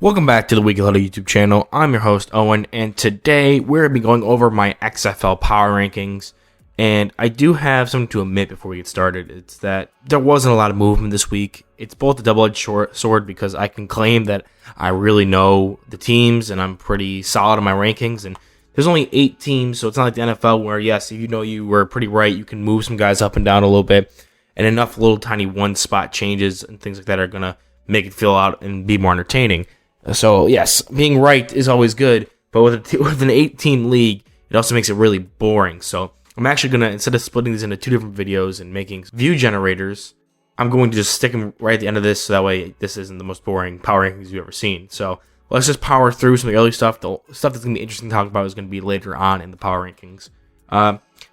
Welcome back to the Weekly Huddle YouTube channel. I'm your host, Owen, and today we're going to be going over my XFL power rankings. And I do have something to admit before we get started. It's that there wasn't a lot of movement this week. It's both a double-edged sword because I can claim that I really know the teams and I'm pretty solid in my rankings. And there's only 8 teams, so it's not like the NFL where, yes, if you know you were pretty right, you can move some guys up and down a little bit. And enough little tiny one-spot changes and things like that are going to make it fill out and be more entertaining. So, yes, being right is always good, but with an 8-team league, it also makes it really boring. So, I'm actually going to, instead of splitting these into 2 different videos and making view generators, I'm going to just stick them right at the end of this, so that way this isn't the most boring power rankings you've ever seen. So, let's just power through some of the early stuff. The stuff that's going to be interesting to talk about is going to be later on in the power rankings.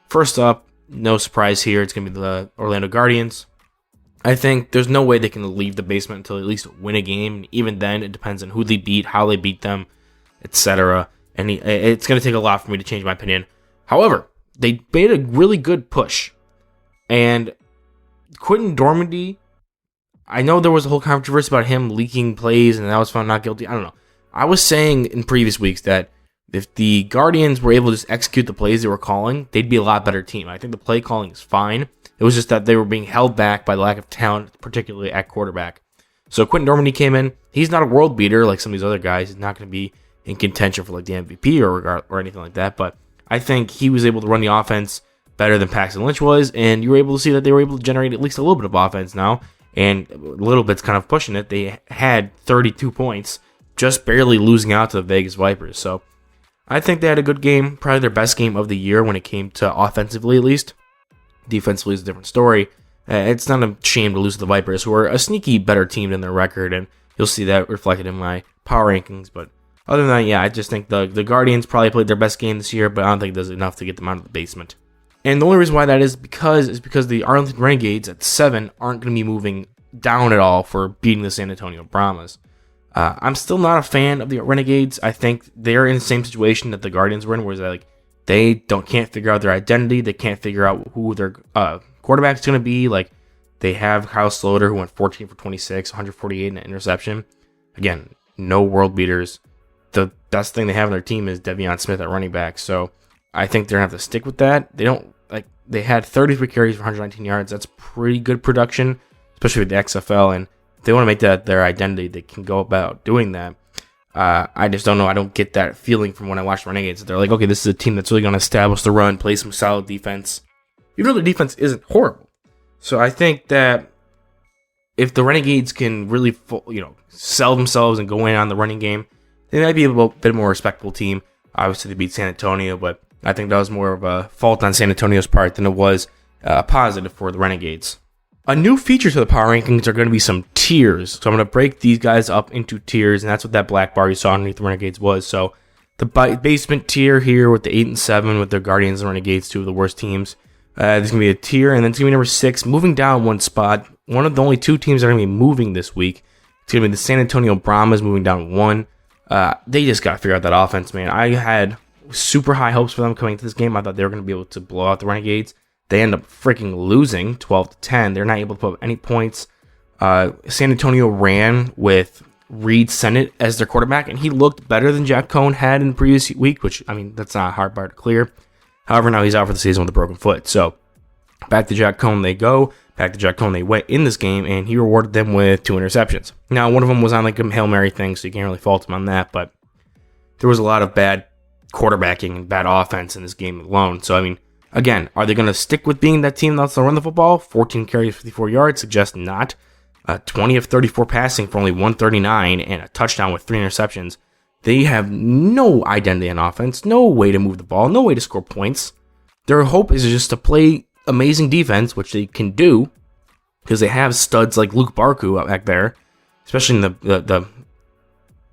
First up, no surprise here, it's going to be the Orlando Guardians. I think there's no way they can leave the basement until they at least win a game. Even then, it depends on who they beat, how they beat them, etc. And it's going to take a lot for me to change my opinion. However, they made a really good push. And Quentin Dormady, I know there was a whole controversy about him leaking plays and that was found not guilty. I don't know. I was saying in previous weeks that if the Guardians were able to just execute the plays they were calling, they'd be a lot better team. I think the play calling is fine. It was just that they were being held back by the lack of talent, particularly at quarterback. So Quentin Dormady came in. He's not a world beater like some of these other guys. He's not going to be in contention for like the MVP or anything like that. But I think he was able to run the offense better than Paxton Lynch was, and you were able to see that they were able to generate at least a little bit of offense now, and a little bit's kind of pushing it. They had 32 points, just barely losing out to the Vegas Vipers. So I think they had a good game, probably their best game of the year when it came to offensively at least. Defensively is a different story. It's not a shame to lose to the Vipers, who are a sneaky better team than their record, and you'll see that reflected in my power rankings. But other than that, yeah, I just think the Guardians probably played their best game this year, but I don't think there's enough to get them out of the basement. And the only reason why that is because the Arlington Renegades at 7 aren't going to be moving down at all for beating the San Antonio Brahmas. I'm still not a fan of the Renegades. I think they're in the same situation that the Guardians were in, where they can't figure out their identity. They can't figure out who their quarterback's going to be. Like, they have Kyle Sloter, who went 14 for 26, 148 in an interception. Again, no world beaters. The best thing they have on their team is Defiant Smith at running back. So I think they're going to have to stick with that. They had 33 carries for 119 yards. That's pretty good production, especially with the XFL. And if they want to make that their identity, they can go about doing that. I just don't know. I don't get that feeling from when I watch the Renegades. They're like, okay, this is a team that's really going to establish the run, play some solid defense. Even though the defense isn't horrible. So I think that if the Renegades can really, sell themselves and go in on the running game, they might be a bit more respectable team. Obviously, they beat San Antonio, but I think that was more of a fault on San Antonio's part than it was positive for the Renegades. A new feature to the power rankings are going to be some tiers. So I'm going to break these guys up into tiers, and that's what that black bar you saw underneath the Renegades was. So the basement tier here with the 8 and 7 with the Guardians and Renegades, 2 of the worst teams. There's going to be a tier, and then it's going to be number 6, moving down 1 spot. One of the only 2 teams that are going to be moving this week. It's going to be the San Antonio Brahmas moving down 1. They just got to figure out that offense, man. I had super high hopes for them coming into this game. I thought they were going to be able to blow out the Renegades. They end up freaking losing 12-10. They're not able to put up any points. San Antonio ran with Reed Sennett as their quarterback, and he looked better than Jack Cohn had in the previous week, which, that's not a hard bar to clear. However, now he's out for the season with a broken foot. So, back to Jack Cohn they go. Back to Jack Cohn they went in this game, and he rewarded them with 2 interceptions. Now, one of them was on like a Hail Mary thing, so you can't really fault him on that, but there was a lot of bad quarterbacking and bad offense in this game alone. So, again, are they going to stick with being that team that's going to run the football? 14 carries, 54 yards, suggests not. 20 of 34 passing for only 139 and a touchdown with 3 interceptions. They have no identity on offense, no way to move the ball, no way to score points. Their hope is just to play amazing defense, which they can do because they have studs like Luke Barku out back there, especially in the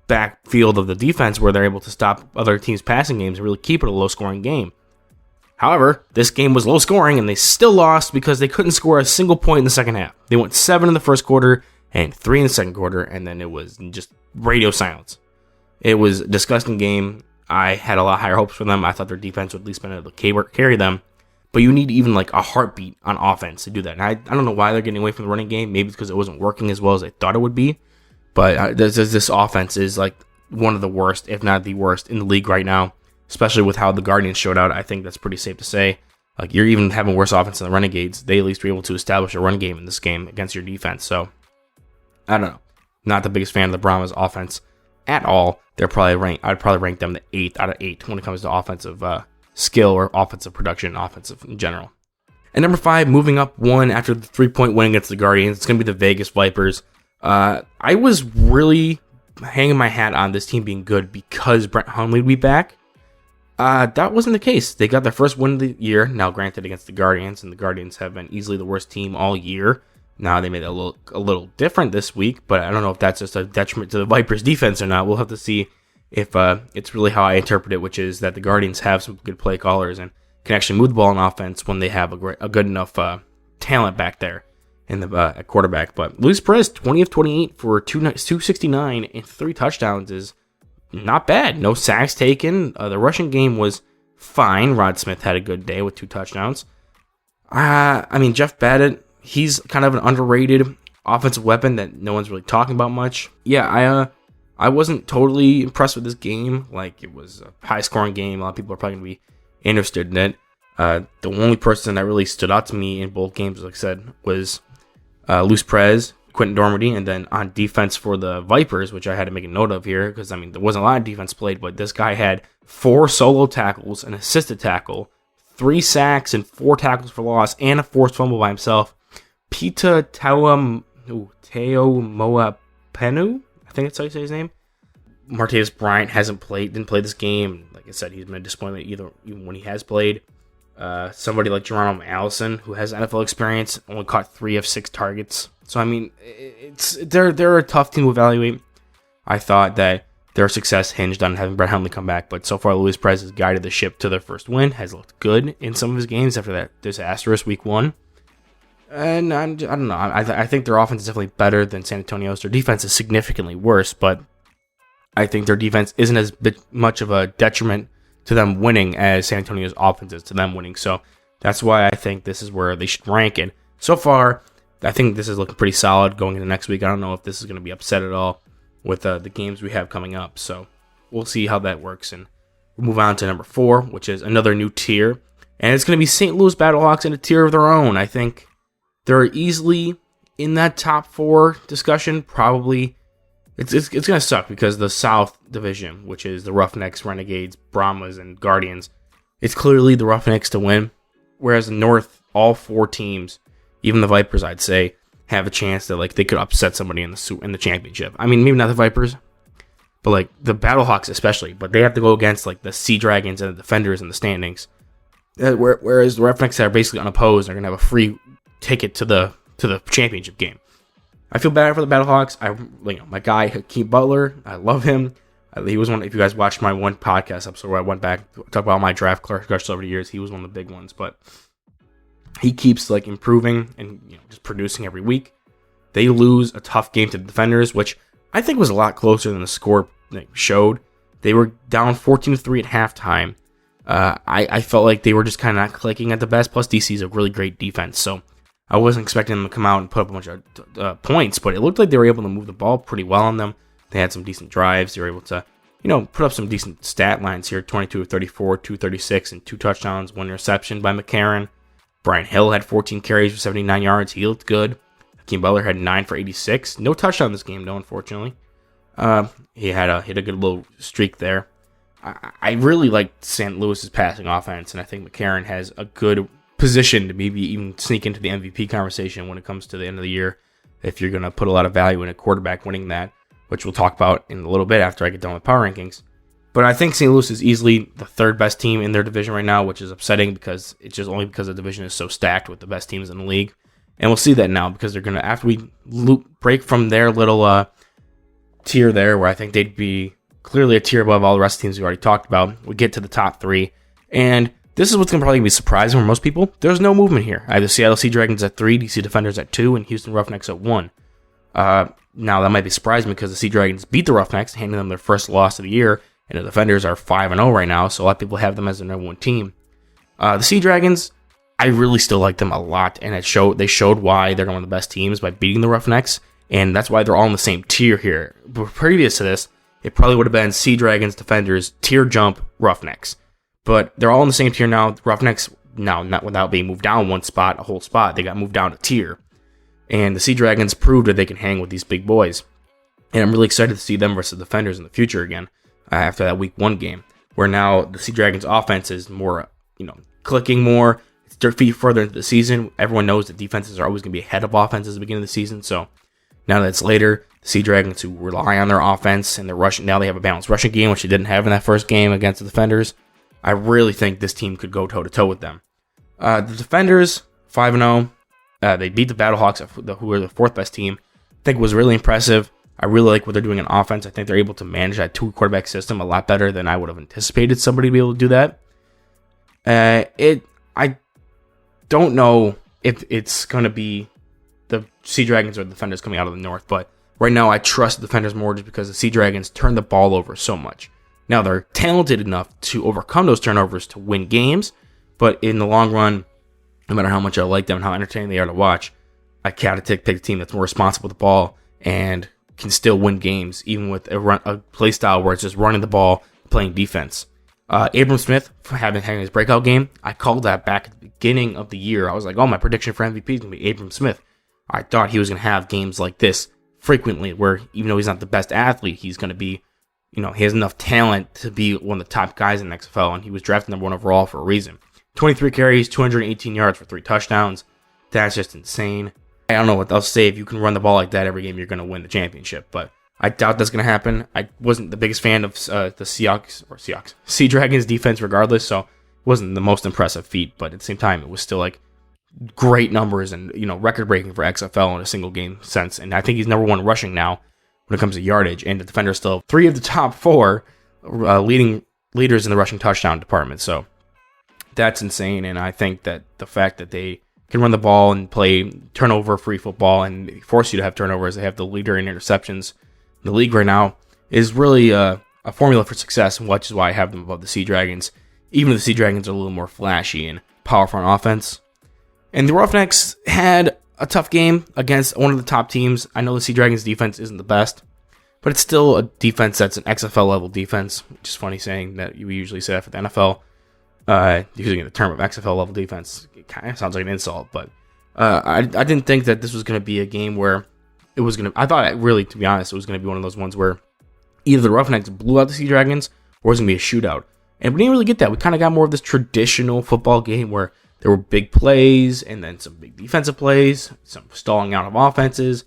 backfield of the defense where they're able to stop other teams' passing games and really keep it a low-scoring game. However, this game was low scoring, and they still lost because they couldn't score a single point in the second half. They went 7 in the first quarter and 3 in the second quarter, and then it was just radio silence. It was a disgusting game. I had a lot higher hopes for them. I thought their defense would at least be able to carry them. But you need even like a heartbeat on offense to do that. And I don't know why they're getting away from the running game. Maybe it's because it wasn't working as well as I thought it would be. But this offense is like one of the worst, if not the worst, in the league right now, especially with how the Guardians showed out. I think that's pretty safe to say. Like, you're even having worse offense than the Renegades. They at least were able to establish a run game in this game against your defense. So, I don't know. Not the biggest fan of the Brahmas offense at all. I'd probably rank them the 8th out of 8 when it comes to offensive skill or offensive production, offensive in general. And number 5, moving up one after the 3-point win against the Guardians, it's going to be the Vegas Vipers. I was really hanging my hat on this team being good because Brett Hundley would be back. That wasn't the case. They got their first win of the year, now granted against the Guardians, and the Guardians have been easily the worst team all year. Now they made it look a little different this week, but I don't know if that's just a detriment to the Vipers' defense or not. We'll have to see if it's really how I interpret it, which is that the Guardians have some good play callers and can actually move the ball on offense when they have a good enough talent back there in the at quarterback. But Luis Perez, 20 of 28 for 269 and 3 touchdowns is not bad. No sacks taken. The rushing game was fine. Rod Smith had a good day with 2 touchdowns. Jeff Badgett, he's kind of an underrated offensive weapon that no one's really talking about much. Yeah, I wasn't totally impressed with this game. Like, it was a high-scoring game. A lot of people are probably going to be interested in it. The only person that really stood out to me in both games, like I said, was Luis Perez, Quentin Dormady, and then on defense for the Vipers, which I had to make a note of here, because, there wasn't a lot of defense played, but this guy had 4 solo tackles, an assisted tackle, 3 sacks, and 4 tackles for loss, and a forced fumble by himself. Pita Teo Moapenu, I think that's how you say his name. Martavis Bryant didn't play this game. Like I said, he's been a disappointment even when he has played. Somebody like Geronimo Allison, who has NFL experience, only caught 3 of 6 targets. So, they're a tough team to evaluate. I thought that their success hinged on having Brett Hundley come back, but so far Luis Perez has guided the ship to their first win, has looked good in some of his games after that disastrous week 1. And I don't know. I think their offense is definitely better than San Antonio's. Their defense is significantly worse, but I think their defense isn't as much of a detriment to them winning as San Antonio's offense is to them winning. So that's why I think this is where they should rank. And so far, I think this is looking pretty solid going into next week. I don't know if this is going to be upset at all with the games we have coming up. So we'll see how that works. And we'll move on to number 4, which is another new tier. And it's going to be St. Louis Battlehawks in a tier of their own. I think they're easily in that top 4 discussion. Probably it's going to suck because the South Division, which is the Roughnecks, Renegades, Brahmas, and Guardians, it's clearly the Roughnecks to win. Whereas the North, all 4 teams, even the Vipers, I'd say, have a chance that they could upset somebody in the championship. Maybe not the Vipers, but the Battlehawks especially. But they have to go against the Sea Dragons and the Defenders in the standings. Whereas the Roughnecks are basically unopposed, are going to have a free ticket to the championship game. I feel bad for the Battlehawks. My guy Hakeem Butler, I love him. He was one. If you guys watched my one podcast episode where I went back to talk about my draft crushes over the years, he was one of the big ones. But he keeps improving and just producing every week. They lose a tough game to the Defenders, which I think was a lot closer than the score showed. They were down 14-3 at halftime. I felt like they were just kind of not clicking at the best. Plus, DC is a really great defense, so I wasn't expecting them to come out and put up a bunch of points, but it looked like they were able to move the ball pretty well on them. They had some decent drives. They were able to, put up some decent stat lines here. 22 of 34, 236, and 2 touchdowns, 1 interception by McCarron. Brian Hill had 14 carries for 79 yards. He looked good. Hakeem Butler had 9 for 86. No touchdown this game, though, unfortunately. He had a good little streak there. I really liked St. Louis's passing offense, and I think McCarron has a good position to maybe even sneak into the MVP conversation when it comes to the end of the year, if you're going to put a lot of value in a quarterback winning that, which we'll talk about in a little bit after I get done with power rankings. But I think St. Louis is easily the 3rd best team in their division right now, which is upsetting because it's just only because the division is so stacked with the best teams in the league. And we'll see that now because they're going to, after we break from their little tier there, where I think they'd be clearly a tier above all the rest of the teams we already talked about, we get to the top 3. And this is what's going to probably be surprising for most people. There's no movement here. I have the Seattle Sea Dragons at 3, DC Defenders at 2, and Houston Roughnecks at 1. Now, that might be surprising because the Sea Dragons beat the Roughnecks, handing them their first loss of the year, and the Defenders are 5-0 right now, so a lot of people have them as their number 1 team. The Sea Dragons, I really still like them a lot, and they showed why they're one of the best teams by beating the Roughnecks, and that's why they're all in the same tier here. But previous to this, it probably would have been Sea Dragons, Defenders, Tier Jump, Roughnecks. But they're all in the same tier now. The Roughnecks, now not without being moved down one spot, a whole spot, they got moved down a tier. And the Sea Dragons proved that they can hang with these big boys. And I'm really excited to see them versus the Defenders in the future again, after that week 1 game, where now the Sea Dragons offense is more, clicking more. It's their feet further into the season. Everyone knows that defenses are always going to be ahead of offenses at the beginning of the season. So now that it's later, the Sea Dragons, who rely on their offense and their rushing, now they have a balanced rushing game, which they didn't have in that first game against the Defenders. I really think this team could go toe-to-toe with them. The Defenders, 5-0. They beat the Battlehawks, who are the 4th best team. I think it was really impressive. I really like what they're doing in offense. I think they're able to manage that 2-quarterback system a lot better than I would have anticipated somebody to be able to do that. I don't know if it's going to be the Sea Dragons or the Defenders coming out of the North, but right now I trust the Defenders more just because the Sea Dragons turn the ball over so much. Now, they're talented enough to overcome those turnovers to win games, but in the long run, no matter how much I like them and how entertaining they are to watch, I gotta pick a team that's more responsible with the ball and can still win games, even with a play style where it's just running the ball, playing defense. Abram Smith having his breakout game, I called that back at the beginning of the year. I was like, my prediction for MVP is going to be Abram Smith. I thought he was going to have games like this frequently, where even though he's not the best athlete, he's going to be, he has enough talent to be one of the top guys in the XFL, and he was drafted number 1 overall for a reason. 23 carries, 218 yards for 3 touchdowns. That's just insane. I don't know what else to say. If you can run the ball like that every game, you're going to win the championship, but I doubt that's going to happen. I wasn't the biggest fan of the Sea Dragons defense regardless, so it wasn't the most impressive feat, but at the same time, it was still like great numbers and, record-breaking for XFL in a single game sense, and I think he's number 1 rushing now when it comes to yardage, and the Defenders still have 3 of the top 4 leaders in the rushing touchdown department, so that's insane, and I think that the fact that they can run the ball and play turnover-free football and force you to have turnovers, they have the leader in interceptions in the league right now, is really a formula for success, which is why I have them above the Sea Dragons, even if the Sea Dragons are a little more flashy and powerful on offense. And the Roughnecks had a tough game against one of the top teams. I know the Sea Dragons defense isn't the best, but it's still a defense that's an XFL level defense, which is funny saying that we usually say that for the NFL. Using the term of XFL level defense, it kind of sounds like an insult, but I didn't think that this was going to be a game where it was going to, I thought really, to be honest, it was going to be one of those ones where either the Roughnecks blew out the Sea Dragons or it was going to be a shootout. And we didn't really get that. We kind of got more of this traditional football game where there were big plays and then some big defensive plays, some stalling out of offenses.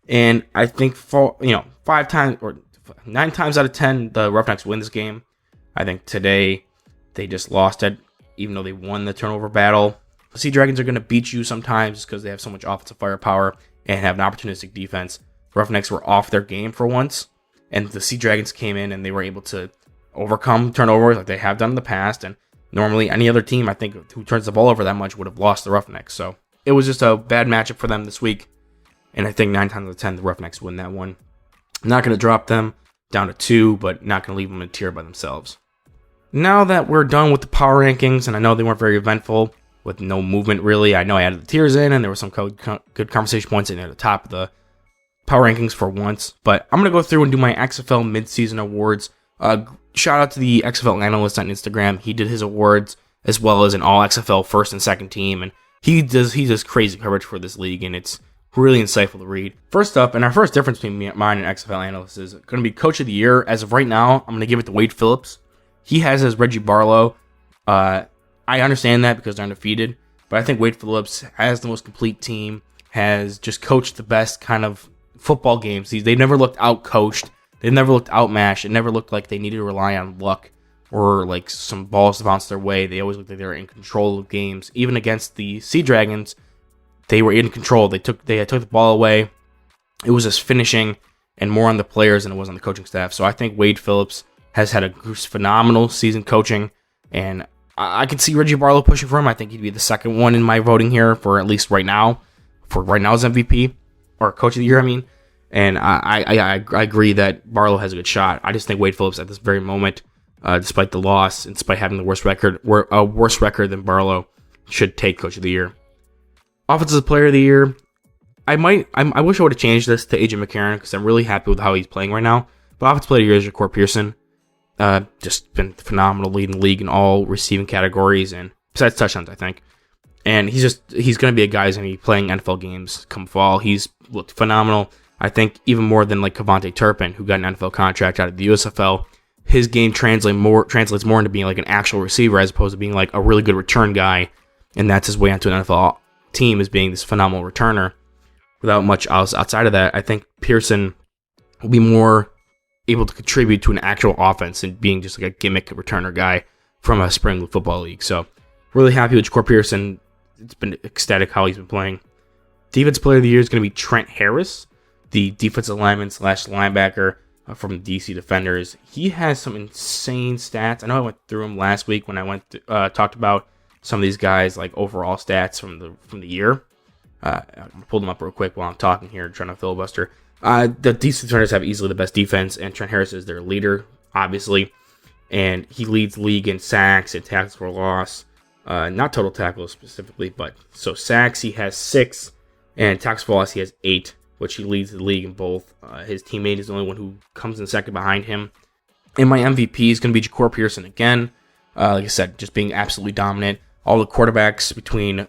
And I think 9 times out of 10, the Roughnecks win this game. I think today they just lost it, even though they won the turnover battle. The Sea Dragons are going to beat you sometimes because they have so much offensive firepower and have an opportunistic defense. The Roughnecks were off their game for once, and the Sea Dragons came in and they were able to overcome turnovers like they have done in the past. And normally any other team, I think, who turns the ball over that much would have lost the Roughnecks. So it was just a bad matchup for them this week. And I think 9 times out of 10, the Roughnecks win that one. I'm not going to drop them down to 2, but not going to leave them in a tier by themselves. Now that we're done with the power rankings, and I know they weren't very eventful with no movement really. I know I added the tiers in, and there were some good conversation points in at the top of the power rankings for once. But I'm going to go through and do my XFL Midseason awards. Shout out to the XFL analyst on Instagram. He did his awards as well as an all XFL first and second team, and he does crazy coverage for this league, and it's really insightful to read. First up, and our first difference between mine and XFL analyst is going to be Coach of the Year. As of right now, I'm going to give it to Wade Phillips. He has as Reggie Barlow. I understand that because they're undefeated, but I think Wade Phillips has the most complete team, has just coached the best kind of football games. They've never looked out-coached. They've never looked outmatched. It never looked like they needed to rely on luck or like some balls to bounce their way. They always looked like they were in control of games. Even against the Sea Dragons, they were in control. They took the ball away. It was just finishing and more on the players than it was on the coaching staff. So I think Wade Phillips has had a phenomenal season coaching, and I could see Reggie Barlow pushing for him. I think he'd be the second one in my voting here for at least right now, for right now's MVP, or Coach of the Year, I mean. And I agree that Barlow has a good shot. I just think Wade Phillips at this very moment, despite the loss and despite having the worse record than Barlow, should take Coach of the Year. Offensive Player of the Year, I wish I would have changed this to AJ McCarron because I'm really happy with how he's playing right now. But Offensive Player of the Year is Ja'Cory Pearson. Just been phenomenal, leading the league in all receiving categories and besides touchdowns, I think. And he's going to be a guy who's going to be playing NFL games come fall. He's looked phenomenal. I think even more than like Kevontae Turpin, who got an NFL contract out of the USFL. His game translates more into being like an actual receiver as opposed to being like a really good return guy. And that's his way onto an NFL team, is being this phenomenal returner. Without much else outside of that, I think Pearson will be more able to contribute to an actual offense and being just like a gimmick returner guy from a spring football league. So really happy with Ja'Cory Pearson. It's been ecstatic how he's been playing. Defensive Player of the Year is going to be Trent Harris, the defensive lineman / linebacker from the DC Defenders. He has some insane stats. I know I went through them last week when I talked about some of these guys, like overall stats from the year. I'm gonna pull them up real quick while I'm talking here, trying to filibuster. The DC Defenders have easily the best defense, and Trent Harris is their leader, obviously, and he leads the league in sacks and tackles for loss. Not total tackles specifically, but so sacks he has 6, and tackles for loss he has 8, which he leads the league in both. His teammate is the only one who comes in second behind him. And my MVP is going to be Ja'Cory Pearson again. Like I said, just being absolutely dominant. All the quarterbacks between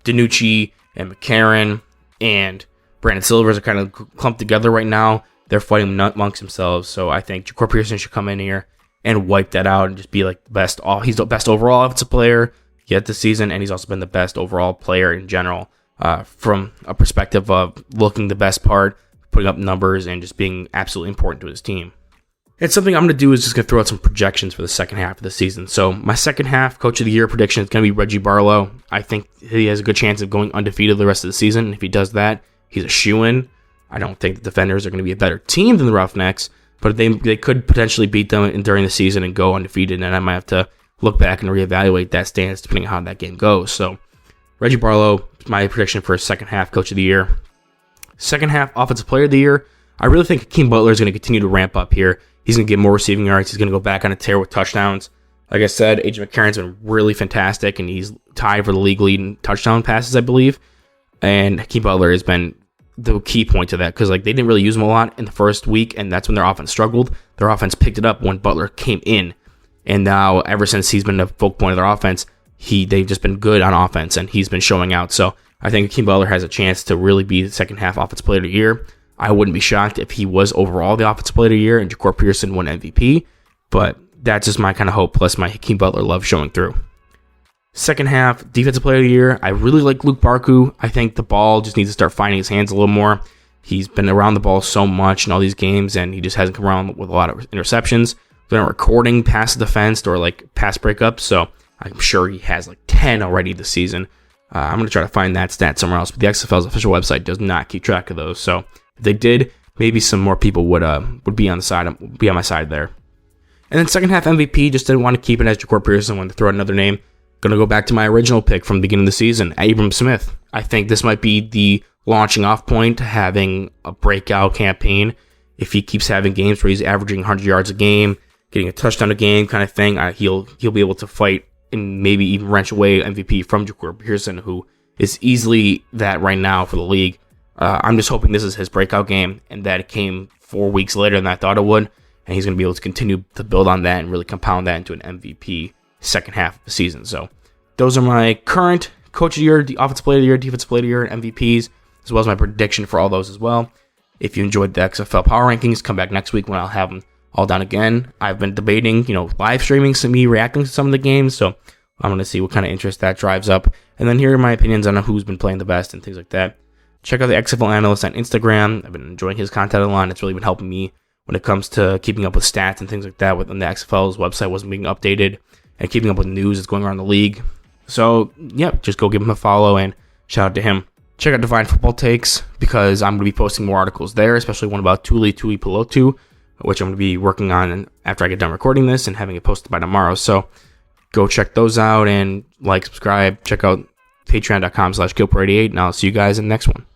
DiNucci and McCarron and Brandon Silvers are kind of clumped together right now. They're fighting amongst themselves. So I think Ja'Cory Pearson should come in here and wipe that out and just be like the best. He's the best overall offensive player yet this season, and he's also been the best overall player in general from a perspective of looking the best part, putting up numbers, and just being absolutely important to his team. And something I'm going to do is just going to throw out some projections for the second half of the season. So my second half Coach of the Year prediction is going to be Reggie Barlow. I think he has a good chance of going undefeated the rest of the season. And if he does that, he's a shoo-in. I don't think the Defenders are going to be a better team than the Roughnecks, but they could potentially beat them during the season and go undefeated, and I might have to look back and reevaluate that stance depending on how that game goes. So Reggie Barlow, my prediction for second half Coach of the Year. Second half Offensive Player of the Year, I really think Hakeem Butler is going to continue to ramp up here. He's going to get more receiving yards. He's going to go back on a tear with touchdowns. Like I said, AJ McCarron's been really fantastic, and he's tied for the league lead in touchdown passes, I believe. And Hakeem Butler has been the key point to that because they didn't really use him a lot in the first week, and that's when their offense struggled. Their offense picked it up when Butler came in, and now ever since he's been the focal point of their offense, they've just been good on offense, and he's been showing out. So I think Hakeem Butler has a chance to really be the second half Offensive Player of the Year. I wouldn't be shocked if he was overall the Offensive Player of the Year and Ja'Cory Pearson won MVP, but that's just my kind of hope, plus my Hakeem Butler love showing through. Second half, Defensive Player of the Year, I really like Luke Barku. I think the ball just needs to start finding his hands a little more. He's been around the ball so much in all these games, and he just hasn't come around with a lot of interceptions. They're not recording pass defense or pass breakups, so I'm sure he has 10 already this season. I'm going to try to find that stat somewhere else, but the XFL's official website does not keep track of those, so if they did, maybe some more people would be on my side there. And then second half MVP, just didn't want to keep it as Ja'Cory Pearson, wanted to throw out another name. Going to go back to my original pick from the beginning of the season, Abram Smith. I think this might be the launching off point to having a breakout campaign. If he keeps having games where he's averaging 100 yards a game, getting a touchdown a game kind of thing, he'll be able to fight and maybe even wrench away MVP from Ja'Cory Pearson, who is easily that right now for the league. I'm just hoping this is his breakout game and that it came 4 weeks later than I thought it would, and he's going to be able to continue to build on that and really compound that into an MVP second half of the season. So those are my current Coach of the Year, the Offensive Player of the Year, Defensive Player of the Year, and MVPs, as well as my prediction for all those as well. If you enjoyed the XFL Power Rankings, come back next week when I'll have them all done again. I've been debating, live streaming some me reacting to some of the games, so I'm going to see what kind of interest that drives up. And then here are my opinions on who's been playing the best and things like that. Check out the XFL Analyst on Instagram. I've been enjoying his content a lot. It's really been helping me when it comes to keeping up with stats and things like that when the XFL's website wasn't being updated and keeping up with news that's going around the league. So, yeah, just go give him a follow and shout out to him. Check out Defiant Football Takes because I'm going to be posting more articles there, especially one about Tuli Pelotu, which I'm going to be working on after I get done recording this and having it posted by tomorrow. So go check those out and subscribe. Check out patreon.com/GilPro88, and I'll see you guys in the next one.